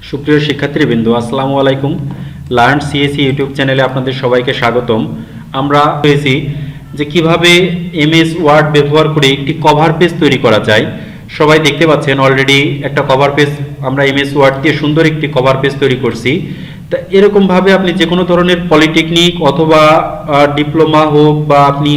সুপ্রিয় শিক্ষার্থীবৃন্দ, আসসালামু আলাইকুম। লার্ন সিএসি ইউটিউব চ্যানেলে আপনাদের সবাইকে স্বাগতম। আমরা পেয়েছি যে কিভাবে এমএস ওয়ার্ড ব্যবহার করে একটি কভার পেজ তৈরি করা যায়। সবাই দেখতে পাচ্ছেন অলরেডি একটা কভার পেজ আমরা এমএস ওয়ার্ড দিয়ে সুন্দর একটি কভার পেজ তৈরি করছি। তা এরকমভাবে আপনি যে কোনো ধরনের পলিটেকনিক অথবা ডিপ্লোমা হোক বা আপনি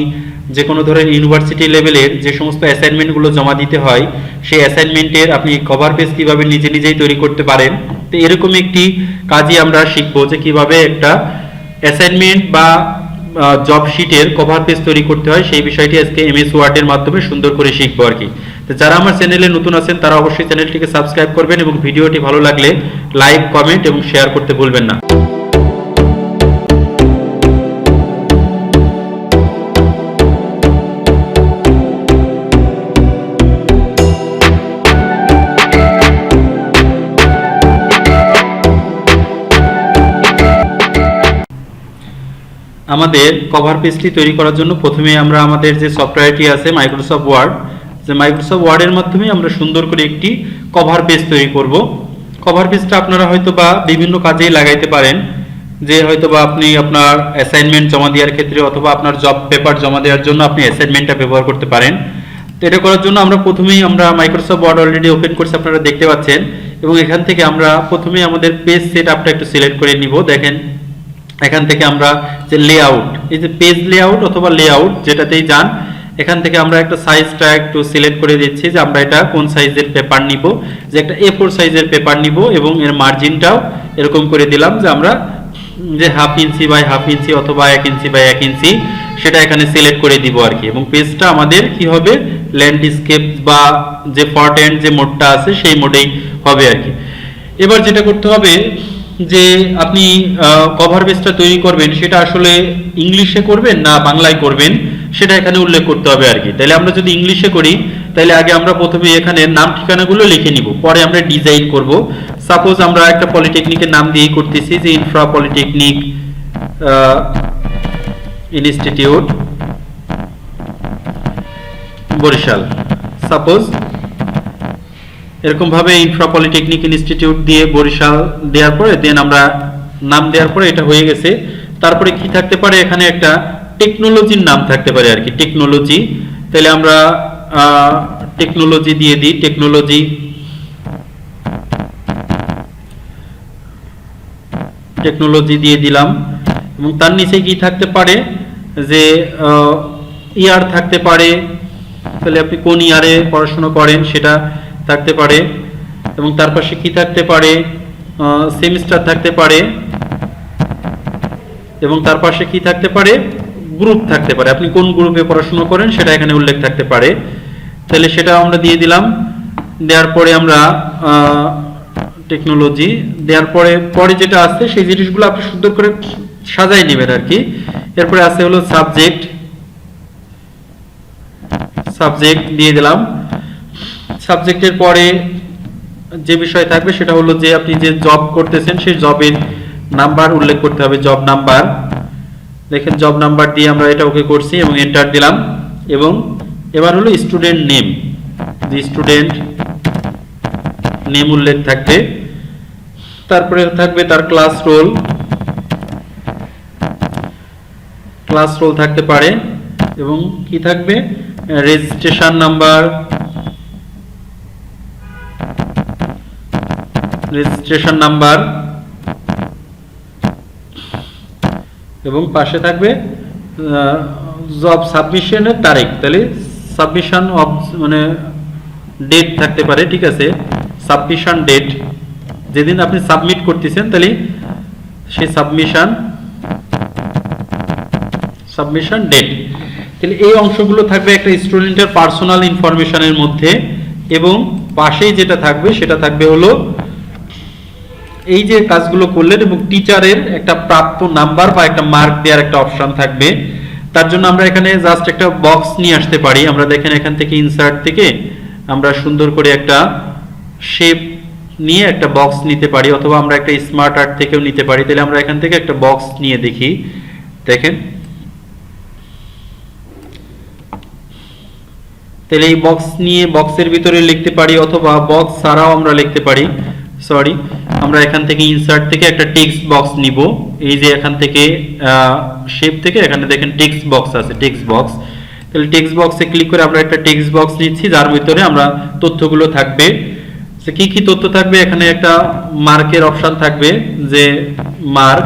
যে কোনো ধরনের ইউনিভার্সিটি লেভেলের যে সমস্ত অ্যাসাইনমেন্টগুলো জমা দিতে হয়, সেই অ্যাসাইনমেন্টের আপনি কভার পেজ কীভাবে নিজেই তৈরি করতে পারেন। তো এরকম একটি কাজই আমরা শিখবো যে কীভাবে একটা অ্যাসাইনমেন্ট বা জব শিটের কভার পেজ তৈরি করতে হয়, সেই বিষয়টি আজকে এমএস ওয়ার্ডের মাধ্যমে সুন্দর করে শিখবো আর কি। তো যারা আমার চ্যানেলে নতুন আছেন তারা অবশ্যই চ্যানেলটিকে সাবস্ক্রাইব করবেন এবং ভিডিওটি ভালো লাগলে লাইক, কমেন্ট এবং শেয়ার করতে ভুলবেন না। আমাদের কভার পেজটি তৈরি করার জন্য প্রথমে আমরা আমাদের যে সফটওয়্যারটি আছে মাইক্রোসফট ওয়ার্ড, যে মাইক্রোসফট ওয়ার্ডের মাধ্যমে আমরা সুন্দর করে একটি কভার পেজ তৈরি করব। কভার পেজটা আপনারা হয়তো বা বিভিন্ন কাজেই লাগাইতে পারেন, যে হয়তো বা আপনি আপনার অ্যাসাইনমেন্ট জমা দেওয়ার ক্ষেত্রে অথবা আপনার জব পেপার জমা দেওয়ার জন্য আপনি অ্যাসাইনমেন্টটা ব্যবহার করতে পারেন। তো এটা করার জন্য আমরা প্রথমেই মাইক্রোসফট ওয়ার্ড অলরেডি ওপেন করছি, আপনারা দেখতে পাচ্ছেন। এবং এখান থেকে আমরা প্রথমেই আমাদের পেজ সেট আপটা একটু সিলেক্ট করে নিব। দেখেন এখান থেকে আমরা যে লেআউট, এই যে পেজ লেআউট অথবা লেআউট যেটাতেই যান, এখান থেকে আমরা একটা সাইজটা একটু সিলেক্ট করে দিচ্ছি যে আমরা এটা কোন সাইজের পেপার নিব, যে একটা A4 সাইজের পেপার নিব এবং এর মার্জিনটাও এরকম করে দিলাম যে আমরা যে 1/2 ইঞ্চি বাই 1/2 ইঞ্চি অথবা 1 ইঞ্চি বাই 1 ইঞ্চি সেটা এখানে সিলেক্ট করে দিব আর কি। এবং পেজটা আমাদের কি হবে, ল্যান্ডস্কেপ বা যে ফন্ট এন্ড যে মোডটা আছে সেই মোডেই হবে আর কি। এবার যেটা করতে হবে যে আপনি কভার পেজটা তৈরি করবেন সেটা আসলে ইংলিশে করবেন না বাংলায় করবেন সেটা এখানে উল্লেখ করতে হবে আর কি। তাহলে আমরা যদি ইংলিশে করি তাহলে আগে আমরা প্রথমে এখানে নাম ঠিকানাগুলো লিখে নিব, পরে আমরা ডিজাইন করব। সাপোজ আমরা একটা পলিটেকনিকের নাম দিয়েই করতেছি যে infra polytechnic institute Barishal, suppose এরকম ভাবে ইনফ্রা পলিটেকনিক ইনস্টিটিউট দিয়ে বরিশাল দেওয়ার পরে দেন আমরা নাম দেওয়ার পরে এটা হয়ে গেছে। তারপরে কি থাকতে পারে, এখানে একটা টেকনোলজির নাম থাকতে পারে আর কি, টেকনোলজি। তাহলে আমরা টেকনোলজি দিয়ে দিই, টেকনোলজি দিয়ে দিলাম। এবং তার নিচে কি থাকতে পারে যে ইয়ার থাকতে পারে, তাহলে আপনি কোন ইয়ারে পড়াশোনা করেন সেটা থাকতে পারে। এবং তার পাশে কি থাকতে পারে, সেমিস্টার থাকতে পারে। এবং তার পাশে কি থাকতে পারে, গ্রুপ থাকতে পারে, আপনি কোন গ্রুপে পড়াশোনা করেন সেটা এখানে উল্লেখ থাকতে পারে। তাহলে সেটা আমরা দিয়ে দিলাম। দেওয়ার পরে আমরা টেকনোলজি দেওয়ার পরে যেটা আছে সেই জিনিসগুলো আপনি সুন্দর করে সাজাই নেবেন আর কি। এরপরে আছে হলো সাবজেক্ট দিয়ে দিলাম। সাবজেক্টের পরে যে বিষয় থাকবে সেটা হলো যে আপনি যে জব করতেছেন সেই জবের নাম্বার উল্লেখ করতে হবে, জব নাম্বার। দেখেন জব নাম্বার দিয়ে আমরা এটা ওকে করছি এবং এন্টার দিলাম। এবং এবার হলো স্টুডেন্ট নেম, যে স্টুডেন্ট নেম উল্লেখ থাকবে। তারপরে থাকবে তার ক্লাস রোল থাকতে পারে। এবং কি থাকবে, রেজিস্ট্রেশন নাম্বার, এবং পাশে থাকবে জব সাবমিশনের তারিখ, তাহলে সাবমিশন অফ মানে ডেট থাকতে পারে, ঠিক আছে, সাবমিশন ডেট, যেদিন আপনি সাবমিট করতেছেন তাহলে সেই সাবমিশন ডেট। তাহলে এই অংশগুলো থাকবে একটা স্টুডেন্টের পার্সোনাল ইনফরমেশনের মধ্যে। এবং পাশেই যেটা থাকবে সেটা থাকবে হলো এই যে কাজগুলো করলেন এবং টিচারের একটা প্রাপ্ত নাম্বার বা একটা মার্ক দেওয়ার একটা অপশন থাকবে। তার জন্য আমরা এখানে জাস্ট একটা বক্স নিয়ে আসতে পারি। আমরা দেখেন এখান থেকে ইনসার্ট থেকে আমরা সুন্দর করে একটা শেপ নিয়ে একটা বক্স নিতে পারি, অথবা আমরা একটা স্মার্ট আর্ট থেকেও নিতে পারি। তাহলে আমরা এখান থেকে একটা বক্স নিয়ে দেখি, দেখেন তাহলে এই বক্স নিয়ে বক্সের ভিতরে লিখতে পারি, অথবা বক্স ছাড়াও আমরা লিখতে পারি। সরি, আমরা এখান থেকে ইনসার্ট থেকে একটা টেক্সট বক্স নিব। এই যে এখান থেকে শেপ থেকে এখানে দেখেন টেক্সট বক্স আছে, টেক্সট বক্স। তাহলে টেক্সট বক্সে ক্লিক করে আমরা একটা টেক্সট বক্স নিচ্ছি, যার ভিতরে আমরা তথ্যগুলো থাকবে। কি কি তথ্য থাকবে, এখানে একটা মার্কের অপশন থাকবে, যে মার্ক,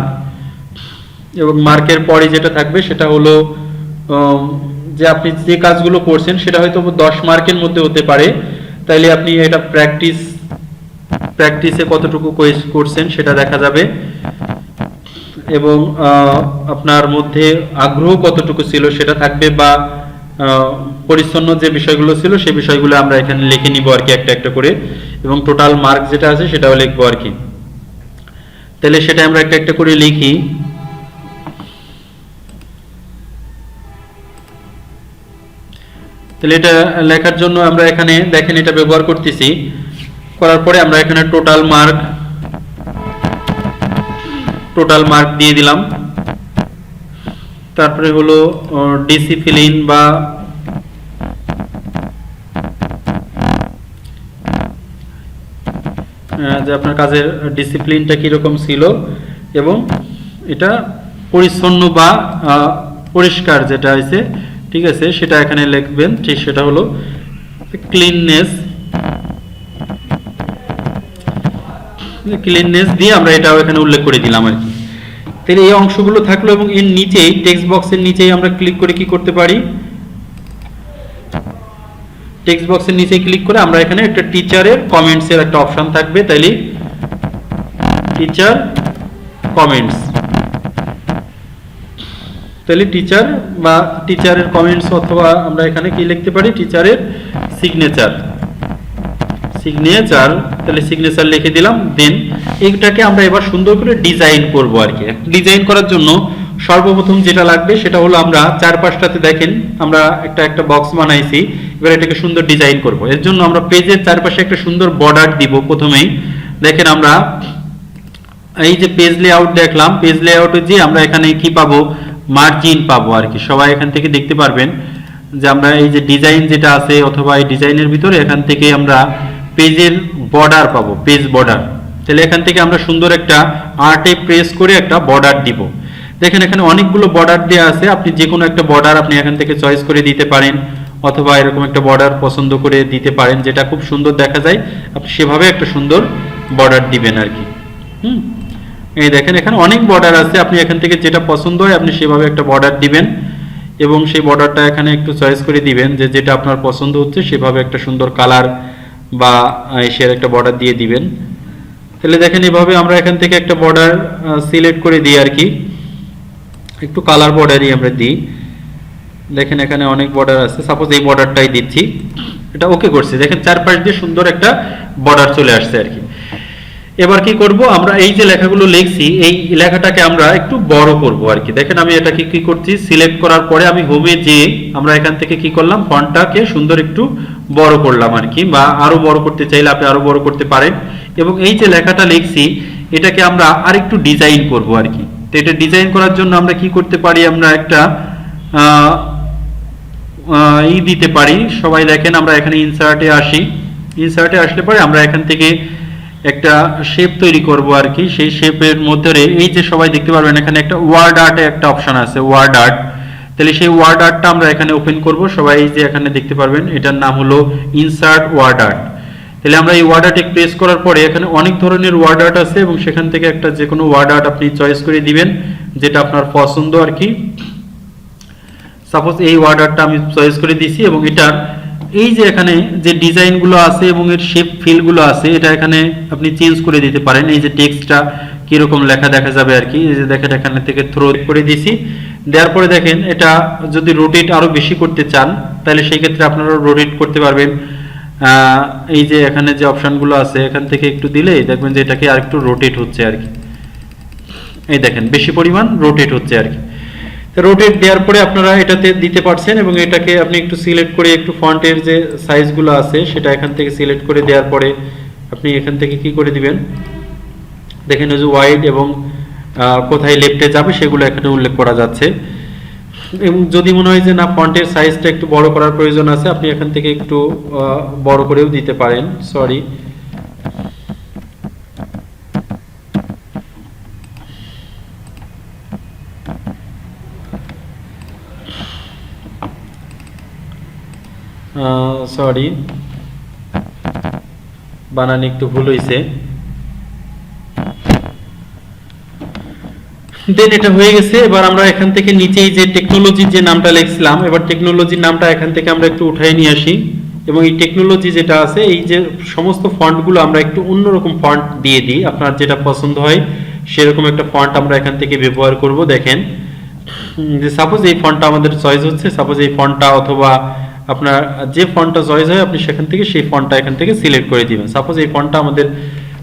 এবং মার্কের পরে যেটা থাকবে সেটা হলো যে আপনি যে কাজগুলো করছেন সেটা হয়তো 10 মার্কের মধ্যে হতে পারে, তাইলে আপনি এটা প্র্যাকটিসে কতটুকু করছেন সেটা দেখা যাবে, এবং আপনার মধ্যে আগ্রহ কতটুকু ছিল সেটা থাকবে, বা পরিচ্ছন্ন যে বিষয়গুলো ছিল সেই বিষয়গুলো আমরা এখানে লিখে নিব আর কি, একটা একটা করে, এবং টোটাল মার্ক যেটা আছে সেটাও লিখবো আর কি। তাহলে সেটা আমরা একটা একটা করে লিখি। তাহলে এটা লেখার জন্য আমরা এখানে দেখেন এটা ব্যবহার করতেছি, করার পরে আমরা এখানে টোটাল মার্ক দিয়ে দিলাম। তারপরে হলো ডিসিপ্লিন বা যে আপনার কাজের ডিসিপ্লিনটা কিরকম ছিল, এবং এটা পরিচ্ছন্ন বা পরিষ্কার যেটা হয়েছে, ঠিক আছে, সেটা এখানে লিখবেন। ঠিক সেটা হলো ক্লিননেস দিয়ে আমরা এটাও এখানে উল্লেখ করে দিলাম আর কি। তাহলে এই অংশগুলো থাকলো, এবং এর নিচেই টেক্সট বক্সের নিচেই আমরা ক্লিক করে কি করতে পারি, টেক্সট বক্সের নিচে ক্লিক করে আমরা এখানে একটা টিচারের কমেন্টস এর একটা অপশন থাকবে, তাইলে টিচার কমেন্টস, তাহলে টিচার বা টিচারের কমেন্টস, অথবা আমরা এখানে কি লিখতে পারি, টিচারের সিগনেচার, তাহলে সিগনেচার লিখে দিলাম। দেন এইটাকে আমরা এবার সুন্দর করে ডিজাইন করব আর কি। ডিজাইন করার জন্য সর্বপ্রথম যেটা লাগবে সেটা হলো, আমরা চারপাশটাতে দেখেন আমরা একটা বক্স বানাইছি, এবার এটাকে সুন্দর ডিজাইন করব। এর জন্য আমরা পেজের চারপাশে একটা সুন্দর বর্ডার দিব। প্রথমেই দেখেন আমরা এই যে পেজ লেআউট দেখলাম, পেজ লেআউটে যে আমরা এখানে কি পাবো, মার্জিন পাবো আর কি। সবাই এখান থেকে দেখতে পারবেন যে আমরা এই যে ডিজাইন যেটা আছে, অথবা এই ডিজাইনের ভিতরে এখান থেকে আমরা পেজের বর্ডার পাবো, পেজ বর্ডার। তাহলে এখান থেকে আমরা সুন্দর একটা আর্টে প্রেস করে একটা বর্ডার দিব। দেখেন এখানে অনেকগুলো বর্ডার দেওয়া আছে, আপনি যে কোনো একটা বর্ডার আপনি এখান থেকে চয়েস করে দিতে পারেন, অথবা এরকম একটা বর্ডার পছন্দ করে দিতে পারেন, যেটা খুব সুন্দর দেখা যায়, আপনি সেভাবে একটা সুন্দর বর্ডার দিবেন আর কি। এই দেখেন এখানে অনেক বর্ডার আছে, আপনি এখান থেকে যেটা পছন্দ হয় আপনি সেভাবে একটা বর্ডার দিবেন, এবং সেই বর্ডারটা এখানে একটু চয়েস করে দিবেন, যে যেটা আপনার পছন্দ হচ্ছে সেভাবে একটা সুন্দর কালার বা এর একটা বর্ডার দিয়ে দিবেন। তাহলে দেখেন এভাবে আমরা এখান থেকে একটা বর্ডার সিলেক্ট করে দিই আর কি, একটু কালার বর্ডারই আমরা দিই। দেখেন এখানে অনেক বর্ডার আছে, সাপোজ এই বর্ডারটাই দিচ্ছি, এটা ওকে করছি। দেখেন চারপাশ দিয়ে সুন্দর একটা বর্ডার চলে আসছে আর কি। এবার কি করব, আমরা এই যে লেখাগুলো লিখছি এই লেখাটাকে আমরা একটু বড় করব আর কি। দেখেন আমি এটাকে কি করছি, সিলেক্ট করার পরে আমি হোমে যে আমরা এখান থেকে কি করলাম, ফন্টটাকে সুন্দর একটু বড় করলাম আর কি, বা আরো বড় করতে চাইলে আপনি আরো বড় করতে পারেন। এবং এই যে লেখাটা লিখছি এটাকে আমরা আরেকটু ডিজাইন করব আর কি। তো এটা ডিজাইন করার জন্য আমরা কি করতে পারি, আমরা একটা দিতে পারি। সবাই দেখেন আমরা এখানে ইনসার্টে আসি, ইনসার্টে আসলে পরে আমরা এখান থেকে একটা শেপ তৈরি করব আর কি। সেই শেপের মধ্যে এই যে সবাই দেখতে পারবেন এখানে একটা ওয়ার্ড আর্টে একটা অপশন আছে, ওয়ার্ড আর্ট। তাহলে সেই ওয়ার্ড আর্টটা আমরা এখানে ওপেন করব। সবাই এই যে এখানে দেখতে পারবেন এটার নাম হলো ইনসার্ট ওয়ার্ড আর্ট। তাহলে আমরা এই ওয়ার্ড আর্টে প্রেস করার পরে এখানে অনেক ধরনের ওয়ার্ড আর্ট আছে, এবং সেখান থেকে একটা যে কোনো ওয়ার্ড আর্ট আপনি চয়েস করে দিবেন যেটা আপনার পছন্দ আর কি। সাপোজ এই ওয়ার্ড আর্টটা আমি চয়েস করে দিয়েছি, এবং এটার এই যে এখানে যে ডিজাইনগুলো আছে এবং এর শেপ ফিলগুলো আছে এটা এখানে আপনি চেঞ্জ করে দিতে পারেন। এই যে টেক্সটটা কিরকম লেখা দেখা যাবে আর কি, এই যে দেখেন এখানে থেকে থ্রো করে দিয়েছি। দেওয়ার পরে দেখেন এটা যদি রোটেট আরো বেশি করতে চান তাহলে সেই ক্ষেত্রে আপনারা রোটেট করতে পারবেন। এই যে এখানে যে অপশনগুলো আছে এখান থেকে একটু দিলে দেখবেন যে এটাকে আরেকটু রোটেট হচ্ছে আর কি। এই দেখেন বেশি পরিমাণ রোটেট হচ্ছে আর কি। রোটেট দেওয়ার পরে আপনারা এটাতে দিতে পারছেন, এবং এটাকে আপনি একটু সিলেক্ট করে একটু ফন্টের যে সাইজগুলো আছে সেটা এখান থেকে সিলেক্ট করে দেওয়ার পরে আপনি এখান থেকে কি করে দিবেন, দেখেন ওই যে ওয়াইড এবং কোথায় লেফটে যাবে সেগুলো এখানে উল্লেখ করা যাচ্ছে। এবং যদি মনে হয় যে না ফন্টের সাইজটা একটু বড় করার প্রয়োজন আছে আপনি এখান থেকে একটু বড় করেও দিতে পারেন। সরি, সরি, বানানে একটু ভুল হয়েছে। দেন এটা হয়ে গেছে। এবার আমরা এখান থেকে নিচেই যে টেকনোলজির যে নামটা লিখছিলাম, এবার টেকনোলজির নামটা এখান থেকে আমরা একটু উঠাই নিয়ে আসি এবং এই টেকনোলজি যেটা আছে, এই যে সমস্ত ফন্টগুলো আমরা একটু অন্যরকম ফন্ট দিয়ে দিই। আপনার যেটা পছন্দ হয় সেরকম একটা ফন্ট আমরা এখান থেকে ব্যবহার করব। দেখেন যে সাপোজ এই ফন্টটা আমাদের চয়েস হচ্ছে, সাপোজ এই ফন্টটা অথবা আপনার যে ফন্টটা চয়েস হয় আপনি সেখান থেকে সেই ফন্টটা এখান থেকে সিলেক্ট করে দিবেন। সাপোজ এই ফন্টটা আমাদের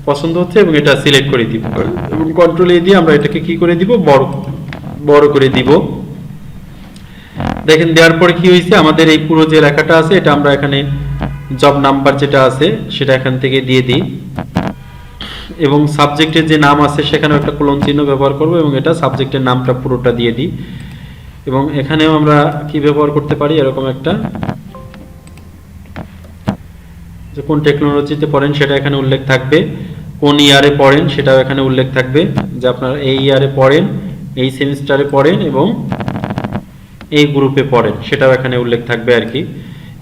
পছন্দ হচ্ছে এবং এটা সিলেক্ট করে দিব এবং কন্ট্রোল এ দিয়ে আমরা এটাকে কি করে দিব, বড় করে দিব। দেখেন দেওয়ার পরে কি হয়েছে, আমাদের এই পুরো যে লেখাটা আছে এটা আমরা এখানে জব নাম্বার যেটা আছে সেটা এখান থেকে দিয়ে দিই এবং সাবজেক্টের যে নাম আছে সেখানেও একটা কোলন চিহ্ন ব্যবহার করব এবং এটা সাবজেক্টের নামটা পুরোটা দিয়ে দিই এবং এখানেও আমরা কি ব্যবহার করতে পারি, এরকম একটা যে কোন টেকনোলজিতে পড়েন সেটা এখানে উল্লেখ থাকবে, কোন ইয়ারে পড়েন সেটাও এখানে উল্লেখ থাকবে, যে আপনারা এই ইয়ারে পড়েন, এই সেমিস্টারে পড়েন এবং এই গ্রুপে পড়েন সেটাও এখানে উল্লেখ থাকবে আর কি।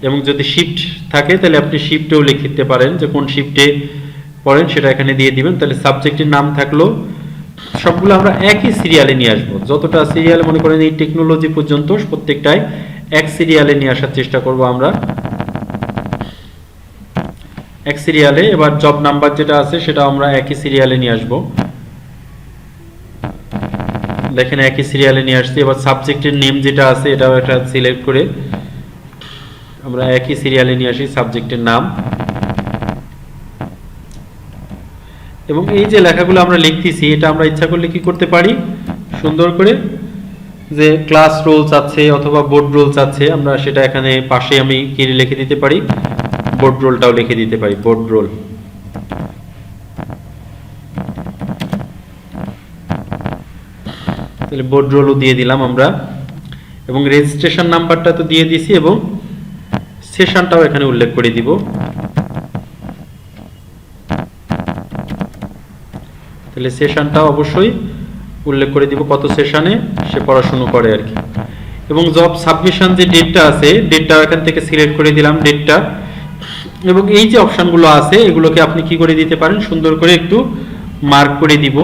এবং যদি শিফট থাকে তাহলে আপনি শিফটেও লিখতে পারেন, যে কোন শিফটে পড়েন সেটা এখানে দিয়ে দিবেন। তাহলে সাবজেক্টের নাম থাকলো, সবগুলো আমরা একই সিরিয়ালে নিয়ে আসবো। যতটা সিরিয়ালে মনে করেন এই টেকনোলজি পর্যন্ত প্রত্যেকটাই এক সিরিয়ালে নিয়ে আসার চেষ্টা করব আমরা, এক সিরিয়ালে। এবার জব নাম্বার যেটা আছে সেটা আমরা একই সিরিয়ালে নিয়ে আসব। দেখেন একই সিরিয়ালে নিয়ে আসছি। এবার সাবজেক্টের নেম যেটা আছে এটাও একটা সিলেক্ট করে আমরা একই সিরিয়ালে নিয়ে আসি সাবজেক্টের নাম। এবং এই যে লেখাগুলো আমরা লিখতেছি এটা আমরা ইচ্ছা করলে কি করতে পারি, সুন্দর করে যে ক্লাস রোলস আছে অথবা বোর্ড রোলস আছে আমরা সেটা এখানে পাশে আমি কি লিখে দিতে পারি, বোর্ড রোলটাও লিখে দিতে পারি, বোর্ড রোল। তাহলে বোর্ড রোলও দিয়ে দিলাম আমরা এবং রেজিস্ট্রেশন নাম্বারটা তো দিয়ে দিছি এবং সেশনটাও এখানে উল্লেখ করে দিব। তাহলে সেশনটাও অবশ্যই উল্লেখ করে দিব, কত সেশনে সে পড়াশোনা করে আর কি। এবং জব সাবমিশন যে ডেটটা আছে ডেটটা এখান থেকে সিলেক্ট করে দিলাম, ডেটটা। এবং এই যে অপশনগুলো আছে এগুলোকে আপনি কি করে দিতে পারেন, সুন্দর করে একটু মার্ক করে দিব।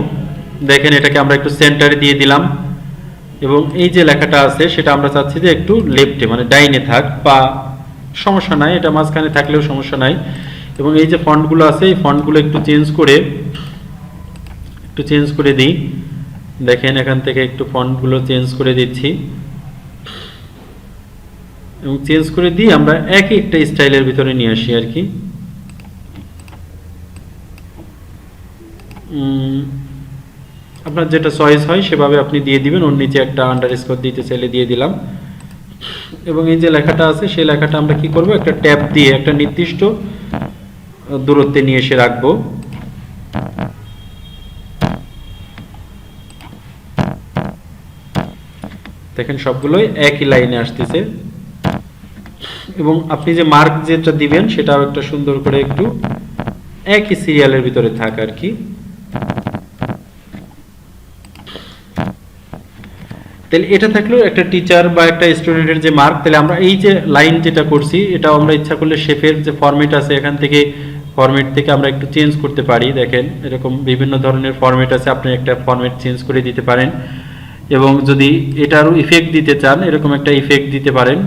দেখেন এটাকে আমরা একটু সেন্টারে দিয়ে দিলাম এবং এই যে লেখাটা আছে সেটা আমরা চাচ্ছি যে একটু লেফটে মানে ডাইনে থাক, বা সমস্যা নাই, এটা মাঝখানে থাকলেও সমস্যা নাই। এবং এই যে ফন্টগুলো আছে এই ফন্টগুলো একটু চেঞ্জ করে দিই। দেখেন এখান থেকে একটু ফন্টগুলো চেঞ্জ করে দিচ্ছি এবং চেঞ্জ করে দিয়ে আমরা একই একটা স্টাইলের ভিতরে নিয়ে আসি আর কি। আপনার যেটা চয়েস হয় সেভাবে আপনি দিয়ে দিবেন। ওর নিচে একটা আন্ডারস্কোর দিতে চাইলে দিয়ে দিলাম। এবং এই যে লেখাটা আছে সেই লেখাটা আমরা কি করব, একটা ট্যাব দিয়ে একটা নির্দিষ্ট দূরত্বে নিয়ে এসে রাখবো। দেখেন সবগুলোই একই লাইনে আসতেছে এবং আপনি যে মার্ক যেটা দিবেন সেটাও একটা সুন্দর করে একটু একই সিরিয়ালের ভিতরে থাক আর কি। তাহলে এটা থাকলো একটা টিচার বা একটা স্টুডেন্টের যে মার্ক। তাহলে আমরা এই যে লাইন যেটা করছি এটাও আমরা ইচ্ছা করলে শেপের যে ফরম্যাট আছে এখান থেকে ফরম্যাট থেকে আমরা একটু চেঞ্জ করতে পারি। দেখেন এরকম বিভিন্ন ধরনের ফরম্যাট আছে, আপনি একটা ফরম্যাট চেঞ্জ করে দিতে পারেন এবং যদি এটারও ইফেক্ট দিতে চান এরকম একটা ইফেক্ট দিতে পারেন,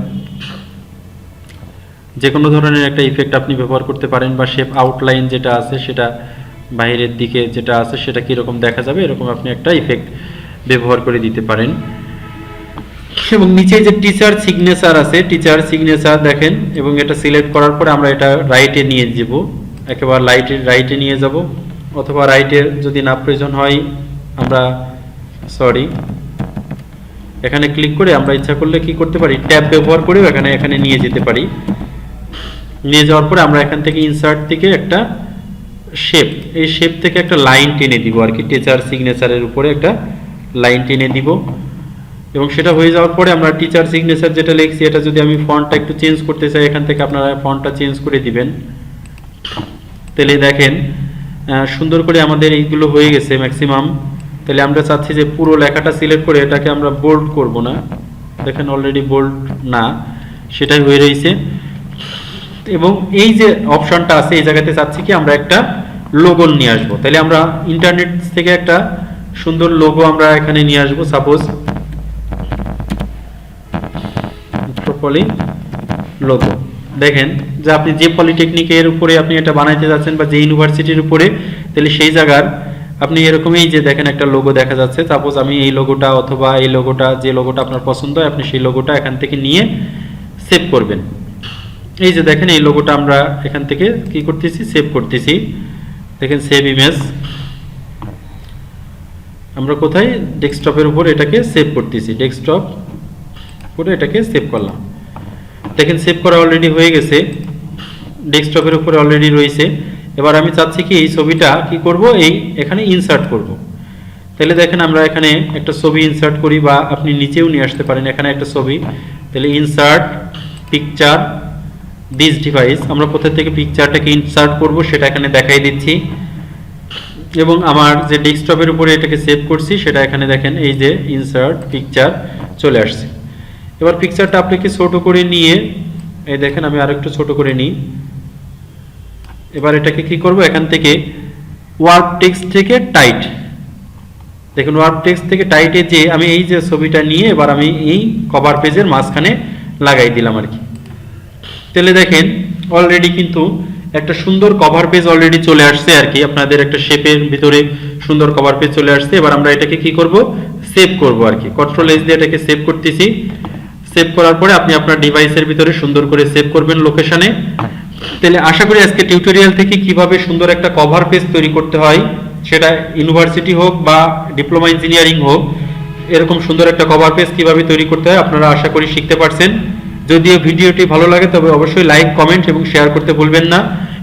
যে কোনো ধরনের একটা ইফেক্ট আপনি ব্যবহার করতে পারেন। বা শেপ আউটলাইন যেটা আছে সেটা বাইরের দিকে যেটা আছে সেটা কীরকম দেখা যাবে এরকম আপনি একটা ইফেক্ট ব্যবহার করে দিতে পারেন। এবং নিচে যে টিচার সিগনেচার আছে, টিচার সিগনেচার দেখেন, এবং এটা সিলেক্ট করার পরে আমরা এটা রাইটে নিয়ে যাব, একেবারে রাইটে নিয়ে যাব, অথবা রাইটের যদি না প্রয়োজন হয় আমরা এখানে ক্লিক করে আমরা ইচ্ছা করলে কি করতে পারি, ট্যাব ব্যবহার করেও এখানে নিয়ে যেতে পারি। নিয়ে যাওয়ার পরে আমরা এখান থেকে ইনসার্ট থেকে একটা শেপ, এই শেপ থেকে একটা লাইন টেনে দিব আর কি, টিচার সিগনেচারের উপরে একটা লাইন টেনে দিব। এবং সেটা হয়ে যাওয়ার পরে আমরা টিচার সিগনেচার যেটা লিখছি এটা যদি আমি ফন্টটা একটু চেঞ্জ করতে চাই এখান থেকে আপনারা ফন্টটা চেঞ্জ করে দিবেন। তাহলে দেখেন সুন্দর করে আমাদের এইগুলো হয়ে গেছে ম্যাক্সিমাম। তাহলে আমরা চাচ্ছি যে পুরো লেখাটা সিলেক্ট করে এটাকে আমরা বোল্ড করব না, দেখেন অলরেডি বোল্ড না, সেটাই হয়ে রয়েছে। এবং এই যে অপশনটা আছে এই জায়গাতে চাচ্ছি কি আমরা একটা লোগো নিয়ে আসবো। তাহলে আমরা ইন্টারনেট থেকে একটা সুন্দর লোগো আমরা এখানে নিয়ে আসবো। সাপোজ মেট্রোপলি লোগো, দেখেন যে আপনি যে পলিটেকনিকের উপরে আপনি এটা বানাইতে যাচ্ছেন বা যে ইউনিভার্সিটির উপরে, তাহলে সেই জায়গার আপনি এরকমই যে দেখেন একটা লোগো দেখা যাচ্ছে। সাপোজ আমি এই লোগোটা অথবা এই লোগোটা, যে লোগোটা আপনার পছন্দ হয় আপনি সেই লোগোটা এখান থেকে নিয়ে সেভ করবেন। এই যে দেখেন এই লোগোটা আমরা এখান থেকে কি করতেছি, সেভ করতেছি। দেখেন সেভ ইমেজ, আমরা কোথায় ডেস্কটপের উপর এটাকে সেভ করতেছি, ডেস্কটপ করে এটাকে সেভ করলাম। দেখেন সেভ করা অলরেডি হয়ে গেছে, ডেস্কটপের উপরে অলরেডি রয়েছে। এবার আমি চাচ্ছি কি এই ছবিটা কি করব, এই এখানে ইনসার্ট করব। তাহলে দেখেন আমরা এখানে একটা ছবি ইনসার্ট করি বা আপনি নিচেও নিয়ে আসতে পারেন, এখানে একটা ছবি। তাহলে ইনসার্ট পিকচার দিস ডিভাইস, আমরা কোথা থেকে পিকচারটাকে ইনসার্ট করব সেটা এখানে দেখাই দিচ্ছি। এবং আমার যে ডেস্কটপের উপরে এটাকে সেভ করছি সেটা এখানে দেখেন এই যে ইনসার্ট পিকচার চলে আসছে। এবার পিকচারটা আপনাকে ছোট করে নিয়ে, এই দেখেন আমি আরেকটু ছোট করে নিই। এবার এটাকে কি করব, এখান থেকে ওয়ার্ড টেক্সট থেকে টাইট, দেখুন ওয়ার্ড টেক্সট থেকে টাইটে যে আমি এই যে ছবিটা নিয়ে এবার আমি এই কভার পেজের মাঝখানে লাগাই দিলাম আর কি। তাহলে দেখেন অলরেডি কিন্তু একটা সুন্দর কভার পেজ অলরেডি চলে আসছে আর কি, আপনাদের একটা শেপের ভিতরে সুন্দর কভার পেজ চলে আসছে। এবার আমরা এটাকে কি করব, সেভ করব আর কি। কন্ট্রোল এস দিয়ে এটাকে সেভ করতেছি। সেভ করার পরে আপনি আপনার ডিভাইসের ভিতরে সুন্দর করে সেভ করবেন লোকেশনে। তাহলে আশা করি আজকে টিউটোরিয়াল থেকে কিভাবে সুন্দর একটা কভার পেজ তৈরি করতে হয়, সেটা ইউনিভার্সিটি হোক বা ডিপ্লোমা ইঞ্জিনিয়ারিং হোক, এরকম সুন্দর একটা কভার পেজ কিভাবে তৈরি করতে হয় আপনারা আশা করি শিখতে পারছেন। যদি এই ভিডিওটি ভালো লাগে তবে অবশ্যই লাইক, কমেন্ট এবং শেয়ার করতে ভুলবেন না।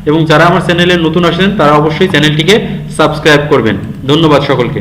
এবং যারা আমার চ্যানেলে নতুন আসেন তারা অবশ্যই চ্যানেলটিকে সাবস্ক্রাইব করবেন। ধন্যবাদ সকলকে।